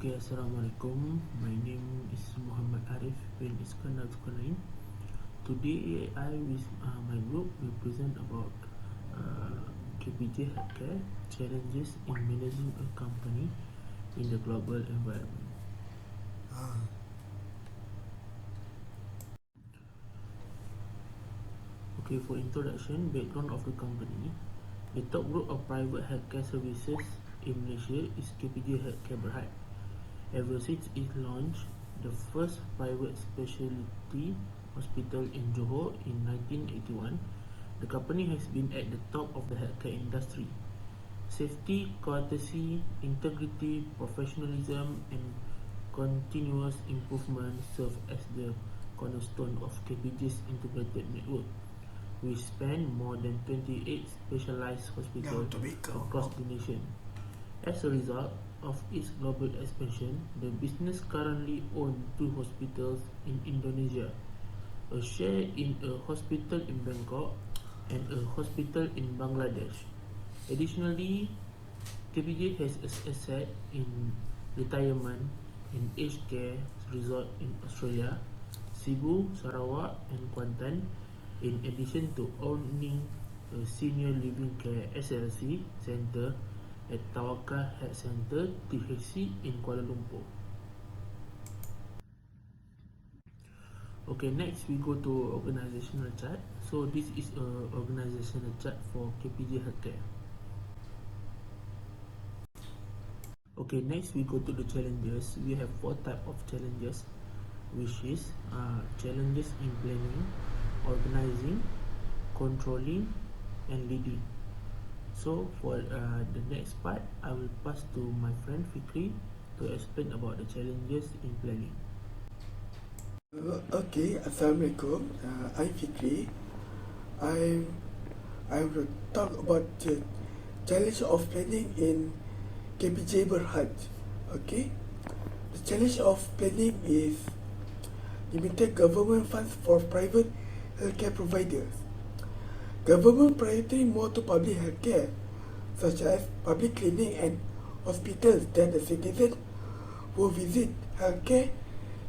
Okay, Assalamualaikum. My name is Muhammad ARIFF bin ISKANDAR. Today, I with my group will present about KPJ healthcare challenges in managing a company in the global environment. Okay, for introduction, background of the company. The top group of private healthcare services in Malaysia is KPJ Healthcare Berhad. Ever since its launch, the first private specialty hospital in Johor in 1981, the company has been at the top of the healthcare industry. Safety, courtesy, integrity, professionalism, and continuous improvement serve as the cornerstone of KPJ's integrated network. We span more than 28 specialized hospitals across the nation. As a result of its global expansion, the business currently owns 2 hospitals in Indonesia, a share in a hospital in Bangkok, and a hospital in Bangladesh. Additionally, KPJ has an asset in retirement and aged care resort in Australia, Cebu, Sarawak, and Kuantan, in addition to owning a senior living care SLC center at Tawakal Health Center THC in Kuala Lumpur. Okay, next we go to organizational chart. So this is a organizational chart for KPJ Healthcare. Okay, next we go to the challenges. We have 4 types of challenges, which is challenges in planning, organizing, controlling, and leading. So for the next part, I will pass to my friend Fikri to explain about the challenges in planning. Okay, Assalamualaikum. I'm Fikri. I will talk about the challenge of planning in KPJ Berhad. Okay, the challenge of planning is limited government funds for private healthcare providers. Government prioritizing more to public healthcare, such as public clinic and hospitals that the citizen who visit healthcare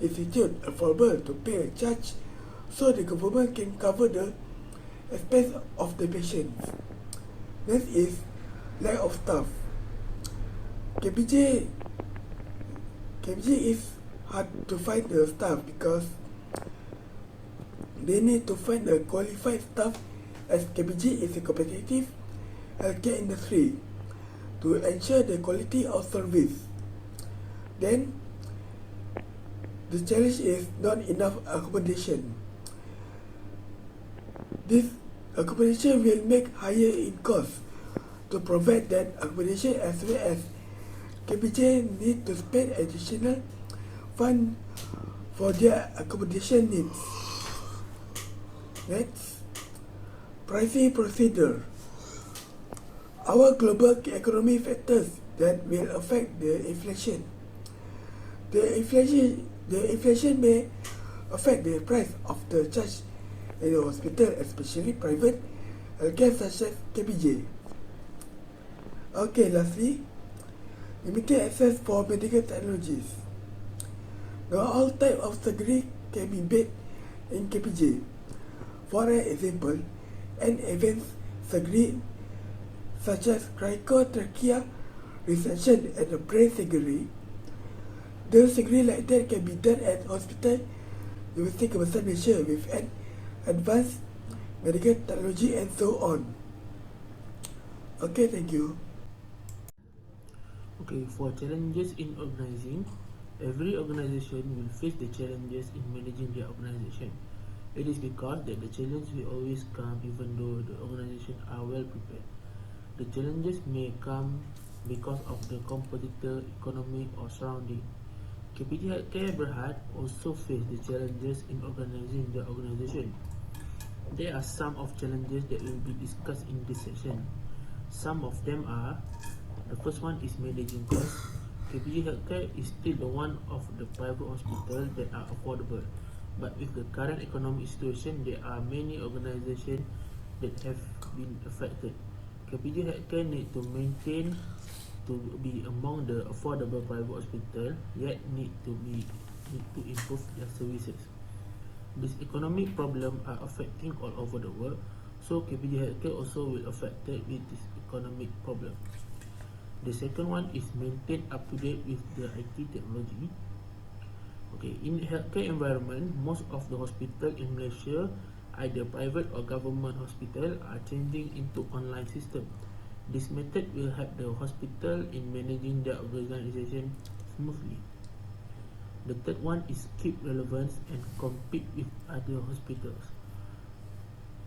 institute affordable to pay a charge, so the government can cover the expense of the patients. Next is lack of staff. KPJ is hard to find the staff because they need to find a qualified staff, as KPJ is a competitive healthcare industry, to ensure the quality of service. Then, the challenge is not enough accommodation. This accommodation will make higher in cost to provide that accommodation, as well as KPJ need to spend additional fund for their accommodation needs. Next, pricing procedure. Our global economy factors that will affect the inflation. The inflation may affect the price of the charge in the hospital, especially private healthcare such as KPJ. Okay, lastly, limited access for medical technologies. Not all types of surgery can be made in KPJ. For an example, an advanced surgery such as cryotrachea resection and a brain surgery, the surgery like that can be done at hospital University Kebangsaan Malaysia with an advanced medical technology and so on. Okay, thank you. Okay, for challenges in organizing, every organization will face the challenges in managing their organization. It is because that the challenge will always come even though the organization are well prepared. The challenges may come because of the competitor, economic, or surrounding. KPJ Healthcare Berhad also face the challenges in organizing the organization. There are some of challenges that will be discussed in this section. Some of them are: the first one is managing costs. KPJ Healthcare is still the one of the private hospitals that are affordable, but with the current economic situation, there are many organizations that have been affected. KPJ Healthcare need to maintain to be among the affordable private hospital, yet need to improve their services. These economic problems are affecting all over the world, so KPJ Healthcare also will affected with this economic problem. The second one is maintain up to date with the IT technology. Okay, in healthcare environment, most of the hospital in Malaysia, either private or government hospital, are changing into online system. This method will help the hospital in managing their organization smoothly. The third one is keep relevance and compete with other hospitals.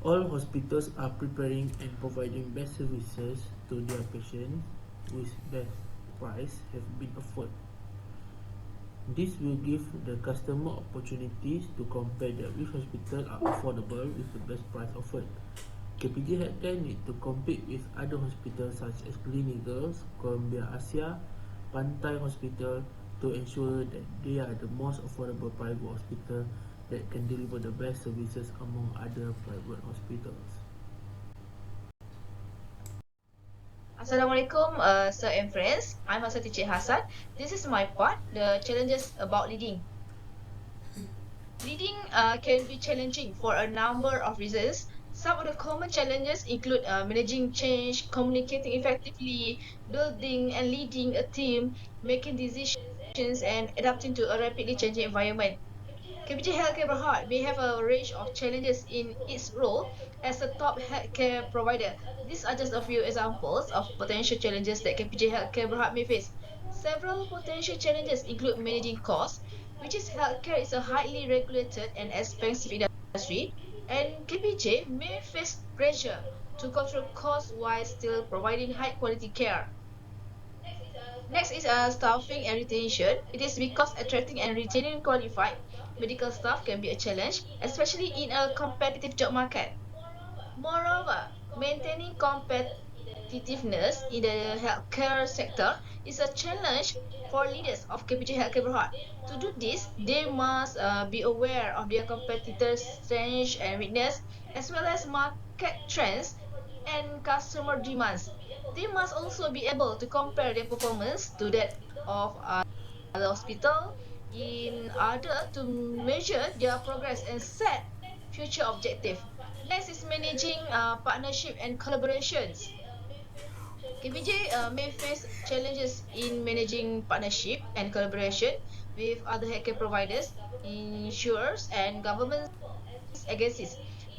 All hospitals are preparing and providing best services to their patients with best price have been offered. This will give the customer opportunities to compare that which hospital are affordable with the best price offered. KPJ Healthcare need to compete with other hospitals such as Gleneagles, Columbia Asia, Pantai Hospital to ensure that they are the most affordable private hospital that can deliver the best services among other private hospitals. Assalamualaikum, sir and friends. I'm HASYYATI Hassan. This is my part, the challenges about leading. Leading can be challenging for a number of reasons. Some of the common challenges include managing change, communicating effectively, building and leading a team, making decisions, and adapting to a rapidly changing environment. KPJ Healthcare Berhad may have a range of challenges in its role as a top healthcare provider. These are just a few examples of potential challenges that KPJ Healthcare Berhad may face. Several potential challenges include managing costs, which is healthcare is a highly regulated and expensive industry, and KPJ may face pressure to control costs while still providing high quality care. Next is staffing and retention. It is because attracting and retaining qualified medical staff can be a challenge, especially in a competitive job market. Moreover, maintaining competitiveness in the healthcare sector is a challenge for leaders of KPJ Healthcare Berhad. To do this, they must be aware of their competitors' strengths and weakness, as well as market trends and customer demands. They must also be able to compare their performance to that of other hospital in order to measure their progress and set future objective. Next is managing partnership and collaborations. KPJ may face challenges in managing partnership and collaboration with other healthcare providers, insurers, and government agencies.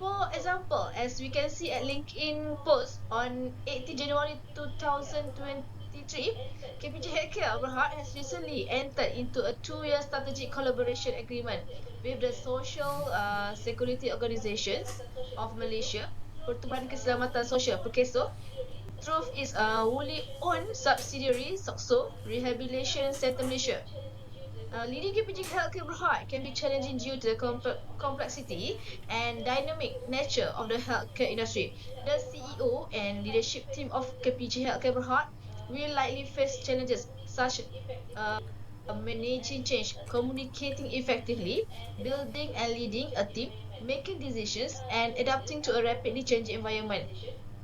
For example, as we can see at LinkedIn post on 18 January 2023, KPJ Healthcare Berhad has recently entered into a 2-year strategic collaboration agreement with the Social Security Organizations of Malaysia, Pertubuhan Keselamatan Sosial (PERKESO), through its wholly owned subsidiary SOXO Rehabilitation Centre Malaysia. Leading KPJ Healthcare Berhad can be challenging due to the complexity and dynamic nature of the healthcare industry. The CEO and leadership team of KPJ Healthcare Berhad will likely face challenges such as managing change, communicating effectively, building and leading a team, making decisions, and adapting to a rapidly changing environment.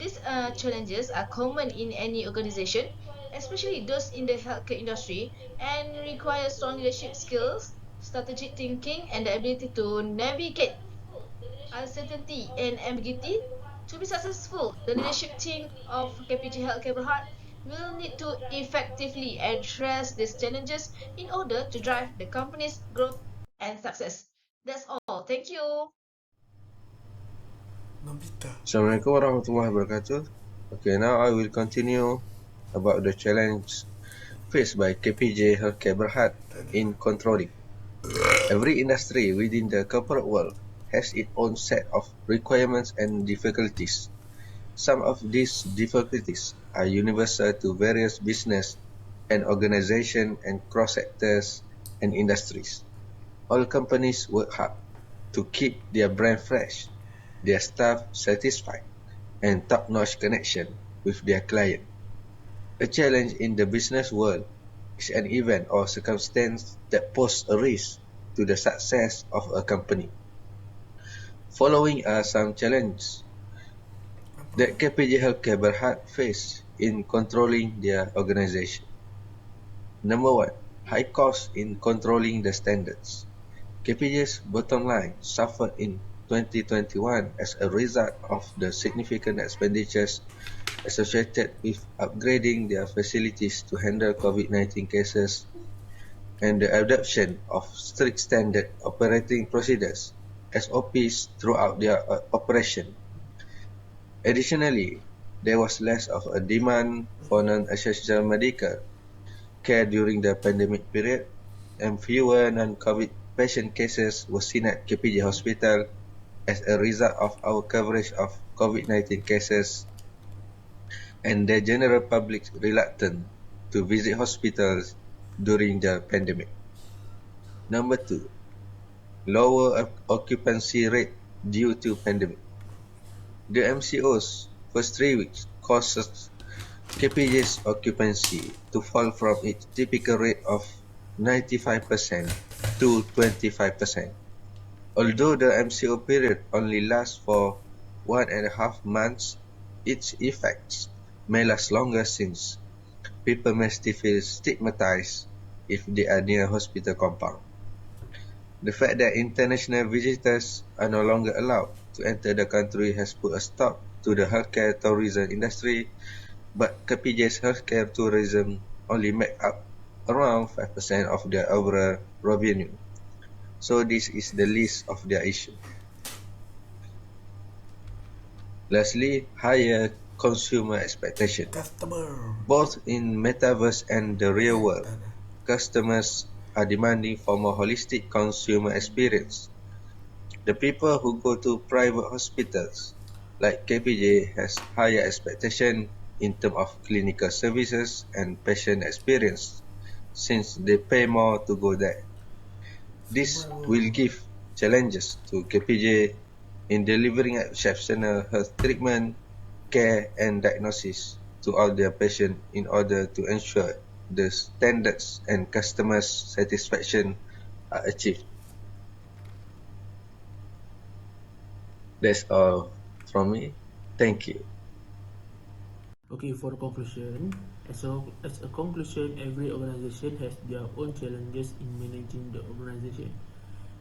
These challenges are common in any organization, especially those in the healthcare industry, and require strong leadership skills, strategic thinking, and the ability to navigate uncertainty and ambiguity. To be successful, the leadership team of KPJ Healthcare Berhad will need to effectively address these challenges in order to drive the company's growth and success. That's all. Thank you. Nobita. Assalamualaikum warahmatullahi wabarakatuh. Okay, now I will continue about the challenge faced by KPJ Healthcare Berhad in controlling. Every industry within the corporate world has its own set of requirements and difficulties. Some of these difficulties are universal to various business and organizations and cross-sectors and industries. All companies work hard to keep their brand fresh, their staff satisfied, and top-notch connection with their client. A challenge in the business world is an event or circumstance that poses a risk to the success of a company. Following are some challenges that KPJ Healthcare Berhad face in controlling their organization. Number 1. High cost in controlling the standards. KPJ's bottom line suffered in 2021 as a result of the significant expenditures associated with upgrading their facilities to handle COVID-19 cases and the adoption of strict standard operating procedures (SOPs) throughout their operation. Additionally, there was less of a demand for non-essential medical care during the pandemic period, and fewer non-COVID patient cases were seen at KPJ Hospital as a result of our coverage of COVID-19 cases and the general public's reluctance to visit hospitals during the pandemic. Number 2. Lower occupancy rate due to pandemic. The MCO's first 3 weeks causes KPJ's occupancy to fall from its typical rate of 95% to 25%. Although the MCO period only lasts for 1.5 months, its effects may last longer since people may still feel stigmatized if they are near hospital compound. The fact that international visitors are no longer allowed to enter the country has put a stop to the healthcare tourism industry, but KPJ's healthcare tourism only make up around 5% of their overall revenue. So this is the list of their issue. Lastly, higher consumer expectation. Both in metaverse and the real world, customers are demanding for more holistic consumer experience. The people who go to private hospitals like KPJ has higher expectation in terms of clinical services and patient experience since they pay more to go there. This will give challenges to KPJ in delivering exceptional health treatment, care and diagnosis to all their patients in order to ensure the standards and customers' satisfaction are achieved. That's all from me. Thank you. Okay, for the conclusion, as a conclusion, every organization has their own challenges in managing the organization.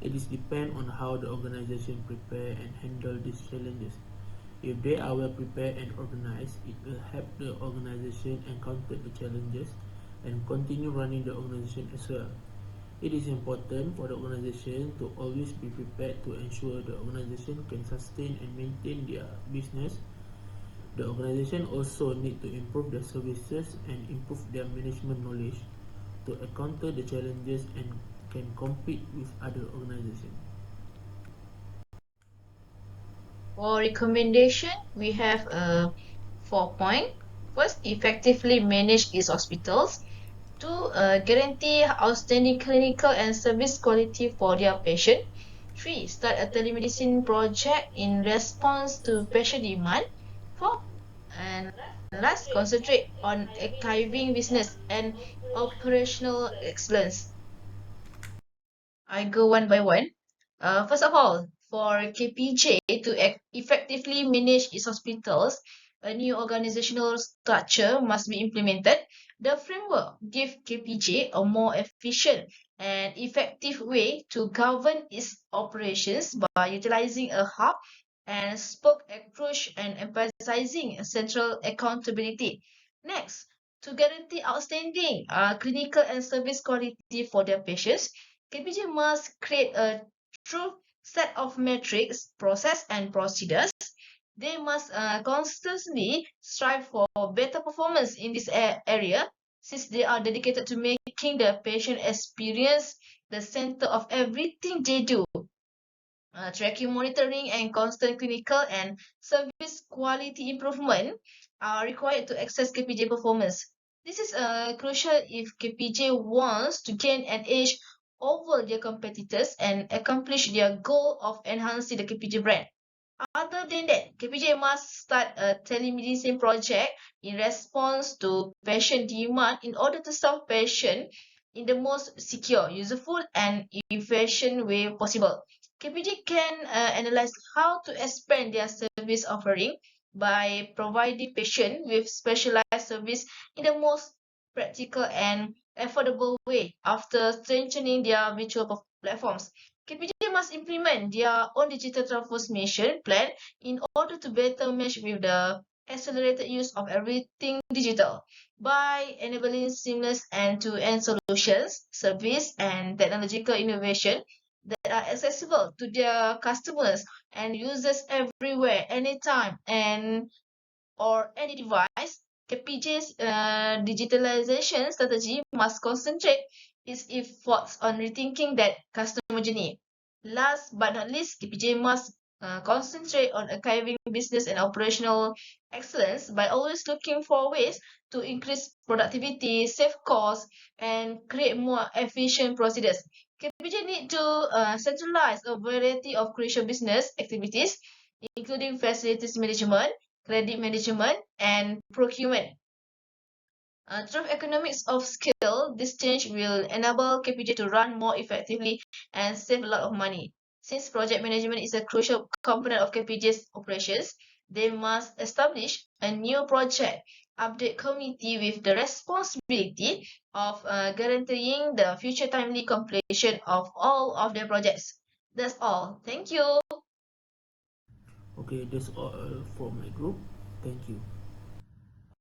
It is depend on how the organization prepare and handle these challenges. If they are well prepared and organized, it will help the organization encounter the challenges and continue running the organization as well. It is important for the organization to always be prepared to ensure the organization can sustain and maintain their business. The organization also need to improve their services and improve their management knowledge to encounter the challenges and can compete with other organizations. For recommendation, we have 4 points. First, effectively manage its hospitals. 2, guarantee outstanding clinical and service quality for their patient. 3, start a telemedicine project in response to patient demand. 4, and last, concentrate on archiving business and operational excellence. I go one by one. First of all, for KPJ to effectively manage its hospitals, a new organizational structure must be implemented. The framework gives KPJ a more efficient and effective way to govern its operations by utilizing a hub and spoke approach and emphasizing central accountability. Next, to guarantee outstanding clinical and service quality for their patients, KPJ must create a true set of metrics, process, and procedures. They must constantly strive for better performance in this area since they are dedicated to making the patient experience the center of everything they do. Tracking, monitoring, and constant clinical and service quality improvement are required to access KPJ performance. This is crucial if KPJ wants to gain an edge over their competitors and accomplish their goal of enhancing the KPJ brand. Other than that, KPJ must start a telemedicine project in response to patient demand in order to serve patients in the most secure, useful, and efficient way possible. KPJ can analyze how to expand their service offering by providing patients with specialized service in the most practical and affordable way. After strengthening their virtual platforms, KPJ must implement their own digital transformation plan in order to better match with the accelerated use of everything digital by enabling seamless end-to-end solutions, service, and technological innovation that are accessible to their customers and users everywhere, anytime, and or any device. KPJ's digitalization strategy must concentrate its efforts on rethinking that customer journey. Last but not least, KPJ must concentrate on archiving business and operational excellence by always looking for ways to increase productivity, save costs, and create more efficient procedures. KPJ need to centralize a variety of crucial business activities, including facilities management, credit management, and procurement. Through economics of scale, this change will enable KPJ to run more effectively and save a lot of money. Since project management is a crucial component of KPJ's operations, they must establish a new project update committee with the responsibility of guaranteeing the future timely completion of all of their projects. That's all. Thank you. Okay, that's all for my group. Thank you.